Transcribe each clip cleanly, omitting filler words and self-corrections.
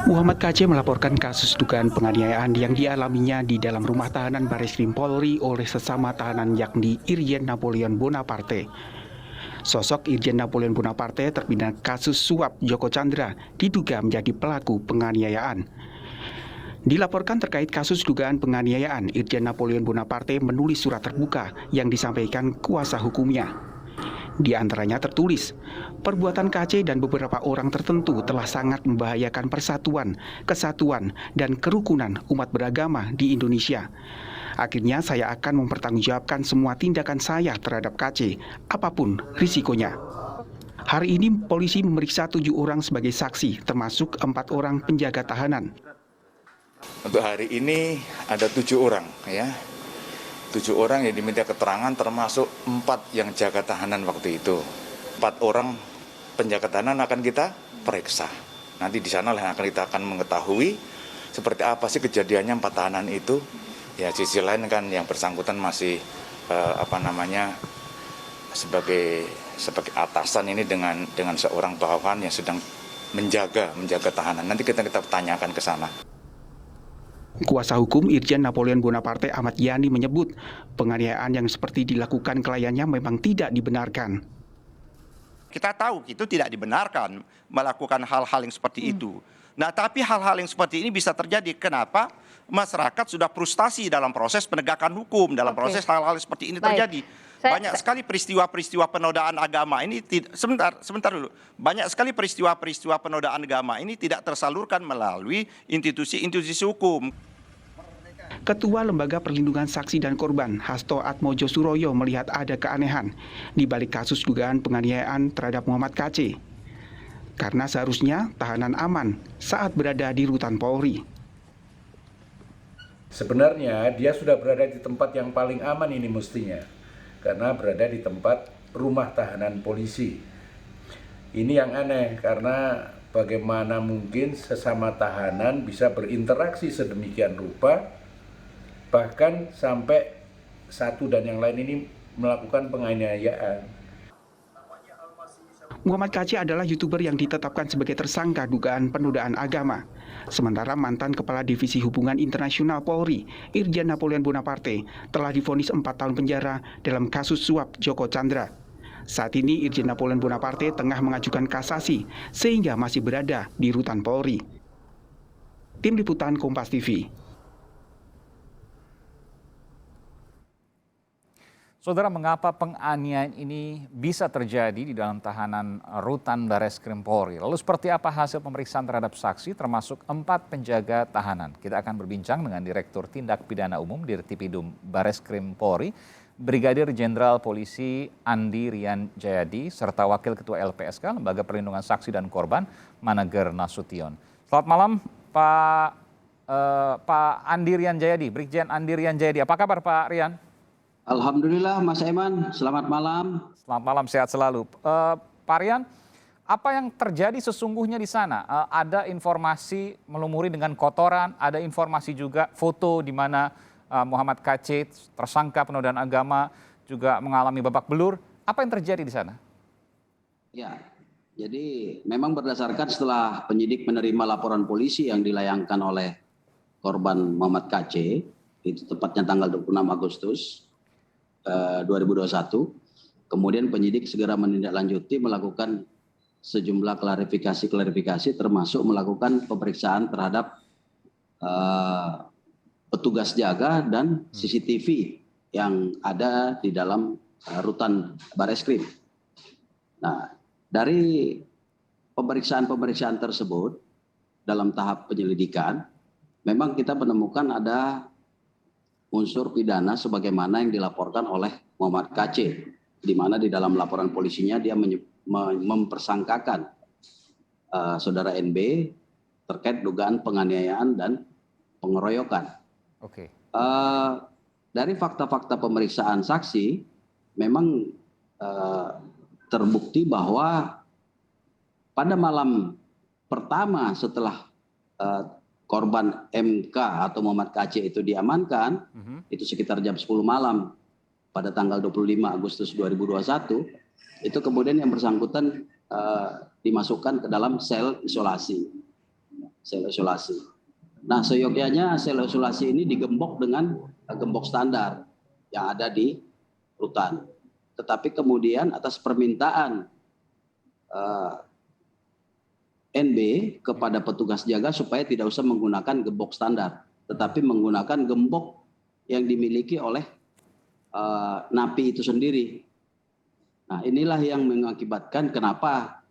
Muhammad KC melaporkan kasus dugaan penganiayaan yang dialaminya di dalam rumah tahanan Bareskrim Polri oleh sesama tahanan yakni Irjen Napoleon Bonaparte. Sosok Irjen Napoleon Bonaparte terpidana kasus suap Joko Chandra diduga menjadi pelaku penganiayaan. Dilaporkan terkait kasus dugaan penganiayaan, Irjen Napoleon Bonaparte menulis surat terbuka yang disampaikan kuasa hukumnya. Di antaranya tertulis, perbuatan KC dan beberapa orang tertentu telah sangat membahayakan persatuan, kesatuan, dan kerukunan umat beragama di Indonesia. Akhirnya saya akan mempertanggungjawabkan semua tindakan saya terhadap KC, apapun risikonya. Hari ini polisi memeriksa 7 orang sebagai saksi, termasuk 4 orang penjaga tahanan. Untuk hari ini ada 7 orang ya. 7 orang yang diminta keterangan termasuk 4 yang jaga tahanan waktu itu. 4 orang penjaga tahanan akan kita periksa. Nanti di sana kita akan mengetahui seperti apa sih kejadiannya 4 tahanan itu. Ya sisi lain kan yang bersangkutan masih sebagai atasan ini dengan seorang bawahan yang sedang menjaga tahanan. Nanti kita tanyakan ke sana. Kuasa hukum Irjen Napoleon Bonaparte Ahmad Yani menyebut penganiayaan yang seperti dilakukan kliennya memang tidak dibenarkan. Kita tahu itu tidak dibenarkan melakukan hal-hal yang seperti itu. Nah, tapi hal-hal yang seperti ini bisa terjadi. Kenapa? Masyarakat sudah frustasi dalam proses penegakan hukum, dalam proses hal-hal seperti ini terjadi. Banyak sekali peristiwa-peristiwa penodaan agama ini sebentar dulu. Banyak sekali peristiwa-peristiwa penodaan agama ini tidak tersalurkan melalui institusi-institusi hukum. Ketua Lembaga Perlindungan Saksi dan Korban, Hasto Atmojo Suroyo melihat ada keanehan di balik kasus dugaan penganiayaan terhadap Muhammad KC. Karena seharusnya tahanan aman saat berada di rutan Polri. Sebenarnya dia sudah berada di tempat yang paling aman ini mestinya. Karena berada di tempat rumah tahanan polisi. Ini yang aneh karena bagaimana mungkin sesama tahanan bisa berinteraksi sedemikian rupa, bahkan sampai satu dan yang lain ini melakukan penganiayaan. Muhammad KC adalah YouTuber yang ditetapkan sebagai tersangka dugaan penodaan agama. Sementara mantan Kepala Divisi Hubungan Internasional Polri, Irjen Napoleon Bonaparte, telah divonis 4 tahun penjara dalam kasus suap Joko Chandra. Saat ini Irjen Napoleon Bonaparte tengah mengajukan kasasi sehingga masih berada di rutan Polri. Tim Liputan Kompas TV. Saudara, mengapa penganiayaan ini bisa terjadi di dalam tahanan rutan Bareskrim Polri? Lalu seperti apa hasil pemeriksaan terhadap saksi termasuk 4 penjaga tahanan? Kita akan berbincang dengan Direktur Tindak Pidana Umum Dirtipidum Bareskrim Polri, Brigadir Jenderal Polisi Andi Rian Jayadi, serta Wakil Ketua LPSK, Lembaga Perlindungan Saksi dan Korban, Manager Nasution. Selamat malam Pak Andi Rian Jayadi, Brigjen Andi Rian Jayadi. Apa kabar Pak Rian? Alhamdulillah Mas Aiman, selamat malam. Selamat malam, sehat selalu. Pak Rian, apa yang terjadi sesungguhnya di sana? Ada informasi melumuri dengan kotoran, ada informasi juga foto di mana Muhammad KC, tersangka penodaan agama, juga mengalami babak belur. Apa yang terjadi di sana? Ya, jadi memang berdasarkan setelah penyidik menerima laporan polisi yang dilayangkan oleh korban Muhammad KC, itu tepatnya tanggal 26 Agustus 2021, kemudian penyidik segera menindaklanjuti melakukan sejumlah klarifikasi termasuk melakukan pemeriksaan terhadap petugas jaga dan CCTV yang ada di dalam rutan Bareskrim. Nah, dari pemeriksaan tersebut dalam tahap penyelidikan memang kita menemukan ada unsur pidana sebagaimana yang dilaporkan oleh Muhammad KC, di mana di dalam laporan polisinya dia mempersangkakan saudara NB terkait dugaan penganiayaan dan pengeroyokan. Oke. Dari fakta-fakta pemeriksaan saksi, memang terbukti bahwa pada malam pertama setelah korban MK atau Muhammad KC itu diamankan, itu sekitar jam 10 malam pada tanggal 25 Agustus 2021, itu kemudian yang bersangkutan dimasukkan ke dalam sel isolasi. sel isolasi. Nah, seyogyanya sel isolasi ini digembok dengan gembok standar yang ada di rutan. Tetapi kemudian atas permintaan NB kepada petugas jaga supaya tidak usah menggunakan gembok standar, tetapi menggunakan gembok yang dimiliki oleh napi itu sendiri. Nah, inilah yang mengakibatkan kenapa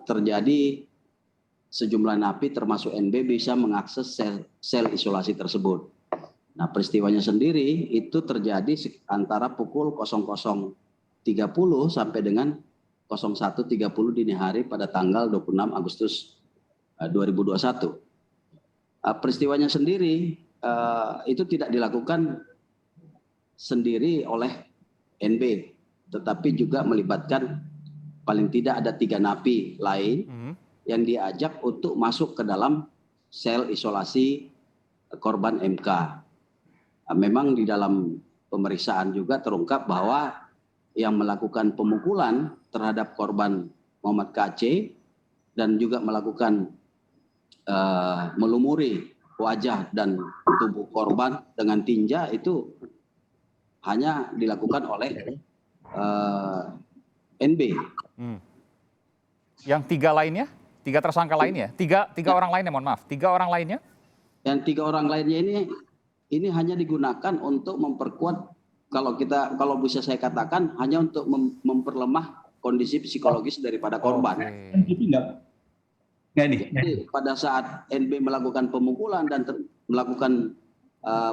terjadi sejumlah napi termasuk NB bisa mengakses sel isolasi tersebut. Nah, peristiwanya sendiri itu terjadi antara pukul 00.30 sampai dengan 01.30 dini hari pada tanggal 26 Agustus 2021. Peristiwanya sendiri itu tidak dilakukan sendiri oleh NB, tetapi juga melibatkan paling tidak ada 3 napi lain yang diajak untuk masuk ke dalam sel isolasi korban MK. Memang di dalam pemeriksaan juga terungkap bahwa yang melakukan pemukulan terhadap korban Muhammad KC dan juga melakukan melumuri wajah dan tubuh korban dengan tinja itu hanya dilakukan oleh NB. Yang 3 lainnya, 3 tersangka lainnya, tiga orang lainnya, mohon maaf, 3 orang lainnya? Yang 3 orang lainnya ini hanya digunakan untuk memperkuat, kalau bisa saya katakan hanya untuk memperlemah kondisi psikologis daripada korban. Jadi pada saat NB melakukan pemukulan dan melakukan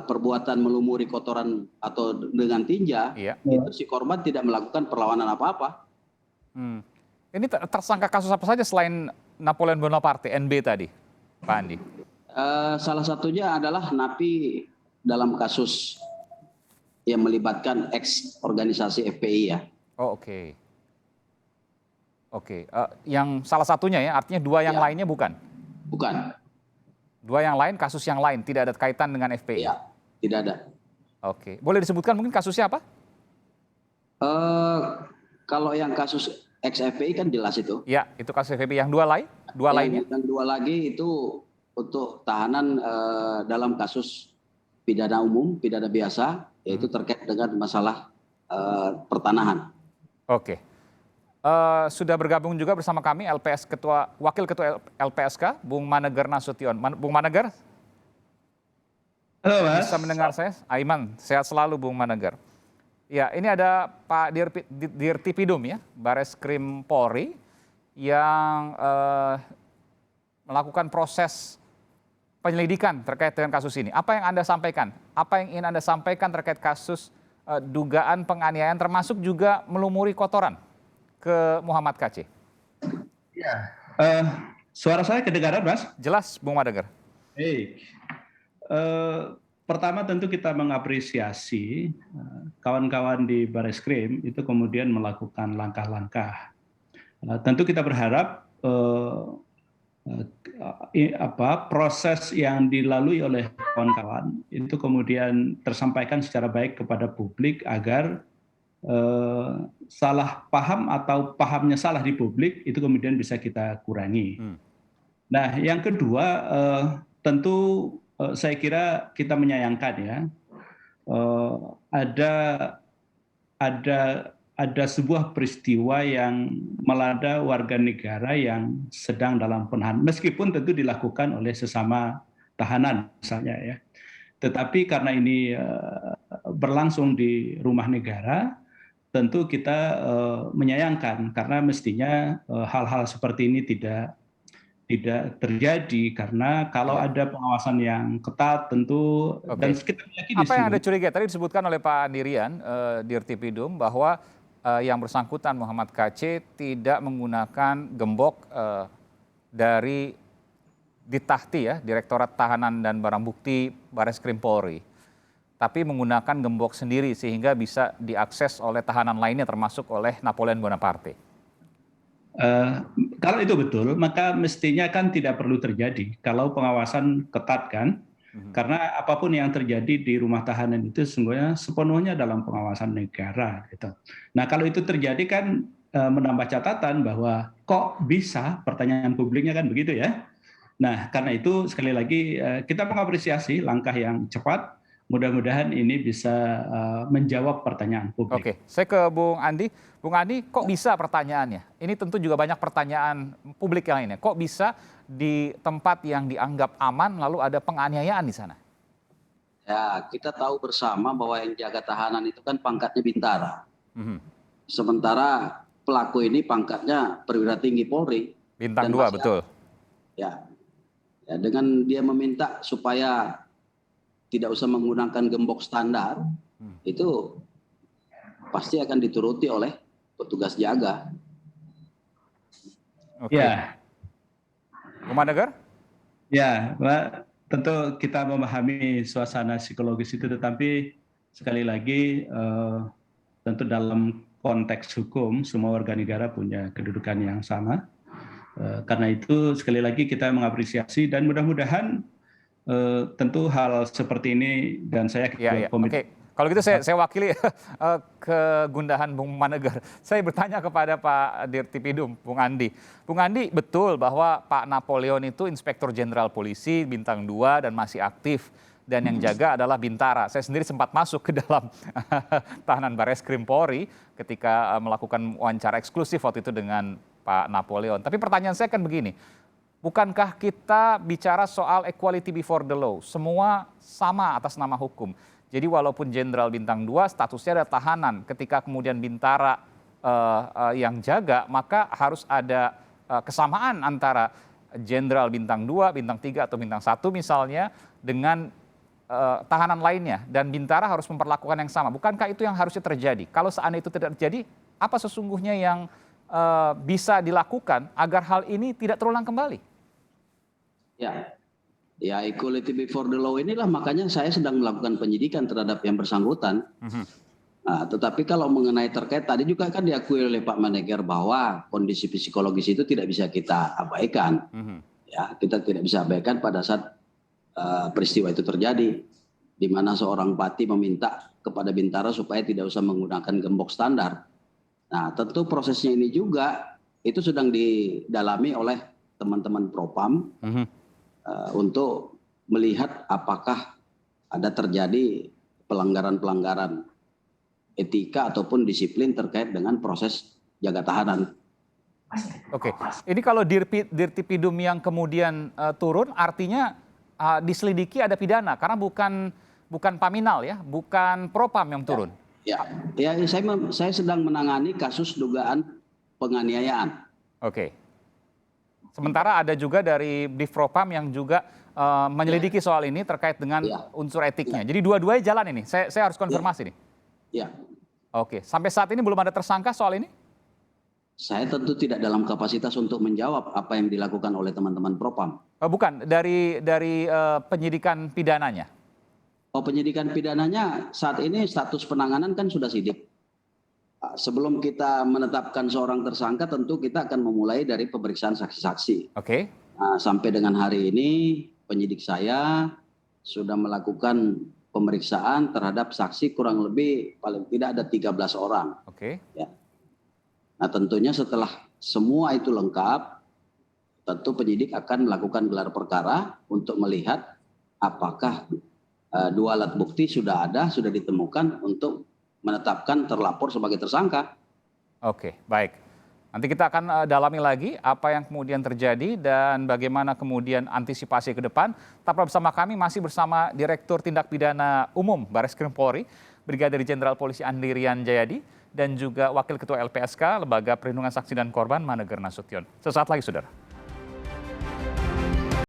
perbuatan melumuri kotoran atau dengan tinja, itu si korban tidak melakukan perlawanan apa-apa. Ini tersangka kasus apa saja selain Napoleon Bonaparte, NB tadi, Pak Andi? Salah satunya adalah napi dalam kasus yang melibatkan ex organisasi FPI ya. Oh, oke. Yang salah satunya ya, artinya 2 yang lainnya bukan? Bukan. 2 yang lain, kasus yang lain, tidak ada kaitan dengan FPI? Iya, tidak ada. Oke, boleh disebutkan mungkin kasusnya apa? Kalau yang kasus ex FPI kan jelas itu. Ya, itu kasus FPI. Yang 2 lain? 2 lainnya? Yang 2 lagi itu untuk tahanan dalam kasus pidana umum, pidana biasa, yaitu terkait dengan masalah pertanahan. Oke. Sudah bergabung juga bersama kami Wakil Ketua LPSK, Bung Maneger Nasution. Bung Maneger? Halo Mas. Bisa mendengar saya? Aiman, sehat selalu Bung Maneger. Ya, ini ada Pak Dirtipidum ya, Bareskrim Polri yang melakukan proses penyelidikan terkait dengan kasus ini. Apa yang Anda sampaikan? Apa yang ingin Anda sampaikan terkait kasus dugaan penganiayaan termasuk juga melumuri kotoran ke Muhammad KC? Ya, suara saya kedengaran, Mas? Jelas, Bung Maneger. Baik. Pertama tentu kita mengapresiasi kawan-kawan di Bareskrim itu kemudian melakukan langkah-langkah. Tentu kita berharap proses yang dilalui oleh kawan-kawan itu kemudian tersampaikan secara baik kepada publik agar salah paham atau pahamnya salah di publik itu kemudian bisa kita kurangi. Nah, yang kedua tentu saya kira kita menyayangkan ya ada sebuah peristiwa yang melanda warga negara yang sedang dalam penahanan, meskipun tentu dilakukan oleh sesama tahanan misalnya ya. Tetapi karena ini berlangsung di rumah negara, tentu kita menyayangkan karena mestinya hal-hal seperti ini tidak terjadi, karena kalau ada pengawasan yang ketat tentu dan kita meyakini. Apa yang Anda curigai? Tadi disebutkan oleh Pak Andirian Dirtipidum bahwa yang bersangkutan Muhammad KC tidak menggunakan gembok dari Ditahti ya, Direktorat Tahanan dan Barang Bukti Bareskrim Polri, tapi menggunakan gembok sendiri sehingga bisa diakses oleh tahanan lainnya termasuk oleh Napoleon Bonaparte. Kalau itu betul, maka mestinya kan tidak perlu terjadi kalau pengawasan ketat kan, karena apapun yang terjadi di rumah tahanan itu sesungguhnya sepenuhnya dalam pengawasan negara gitu. Nah, kalau itu terjadi kan menambah catatan bahwa kok bisa, pertanyaan publiknya kan begitu ya. Nah, karena itu sekali lagi kita mengapresiasi langkah yang cepat. Mudah-mudahan ini bisa menjawab pertanyaan publik. Oke, saya ke Bung Andi. Bung Andi, kok bisa pertanyaannya? Ini tentu juga banyak pertanyaan publik yang lainnya. Kok bisa di tempat yang dianggap aman lalu ada penganiayaan di sana? Ya, kita tahu bersama bahwa yang jaga tahanan itu kan pangkatnya bintara. Sementara pelaku ini pangkatnya perwira tinggi Polri. Bintang Dan 2, betul. Ya, dengan dia meminta supaya tidak usah menggunakan gembok standar, itu pasti akan dituruti oleh petugas jaga. Oke. Ya, Bung Manegar? ya, Pak, tentu kita memahami suasana psikologis itu, tetapi sekali lagi tentu dalam konteks hukum semua warga negara punya kedudukan yang sama. Karena itu sekali lagi kita mengapresiasi dan mudah-mudahan tentu hal seperti ini, dan saya Ya. Oke. Kalau gitu saya wakili kegundahan Bung Manegar. Saya bertanya kepada Pak Dirtipidum, Bung Andi. Bung Andi, betul bahwa Pak Napoleon itu Inspektur Jenderal Polisi bintang 2 dan masih aktif. Dan yang jaga adalah Bintara. Saya sendiri sempat masuk ke dalam tahanan Bareskrim Polri ketika melakukan wawancara eksklusif waktu itu dengan Pak Napoleon. Tapi pertanyaan saya kan begini. Bukankah kita bicara soal equality before the law? Semua sama atas nama hukum. Jadi walaupun Jenderal Bintang 2 statusnya ada tahanan, ketika kemudian Bintara yang jaga, maka harus ada kesamaan antara Jenderal Bintang 2, Bintang 3 atau Bintang 1 misalnya dengan tahanan lainnya. Dan Bintara harus memperlakukan yang sama. Bukankah itu yang harusnya terjadi? Kalau seandainya itu tidak terjadi, apa sesungguhnya yang bisa dilakukan agar hal ini tidak terulang kembali? Ya, equality before the law inilah makanya saya sedang melakukan penyidikan terhadap yang bersangkutan. Nah, tetapi kalau mengenai terkait tadi juga kan diakui oleh Pak Manegar bahwa kondisi psikologis itu tidak bisa kita abaikan. Ya, kita tidak bisa abaikan pada saat peristiwa itu terjadi, di mana seorang Pati meminta kepada Bintara supaya tidak usah menggunakan gembok standar. Nah, tentu prosesnya ini juga itu sedang didalami oleh teman-teman Propam. Untuk melihat apakah ada terjadi pelanggaran-pelanggaran etika ataupun disiplin terkait dengan proses jaga tahanan. Oke, ini kalau Dirtipidum yang kemudian turun artinya diselidiki ada pidana karena bukan Paminal ya, bukan Propam yang turun. Ya, saya sedang menangani kasus dugaan penganiayaan. Oke. Sementara ada juga dari Divpropam yang juga menyelidiki soal ini terkait dengan unsur etiknya. Jadi dua-duanya jalan ini. Saya harus konfirmasi nih. Ya. Oke. Sampai saat ini belum ada tersangka soal ini? Saya tentu tidak dalam kapasitas untuk menjawab apa yang dilakukan oleh teman-teman Propam. Bukan dari penyidikan pidananya. Penyidikan pidananya saat ini status penanganan kan sudah sidik. Sebelum kita menetapkan seorang tersangka, tentu kita akan memulai dari pemeriksaan saksi-saksi. Oke. Nah, sampai dengan hari ini, penyidik saya sudah melakukan pemeriksaan terhadap saksi kurang lebih paling tidak ada 13 orang. Oke. Ya. Nah, tentunya setelah semua itu lengkap, tentu penyidik akan melakukan gelar perkara untuk melihat apakah dua alat bukti sudah ditemukan untuk menetapkan terlapor sebagai tersangka. Oke, baik. Nanti kita akan dalami lagi apa yang kemudian terjadi dan bagaimana kemudian antisipasi ke depan. Tetaplah bersama kami, masih bersama Direktur Tindak Pidana Umum Bareskrim Polri, Brigadir Jenderal Polisi Andirian Jayadi, dan juga Wakil Ketua LPSK, Lembaga Perlindungan Saksi dan Korban, Manegar Nasution. Sesaat lagi, Saudara.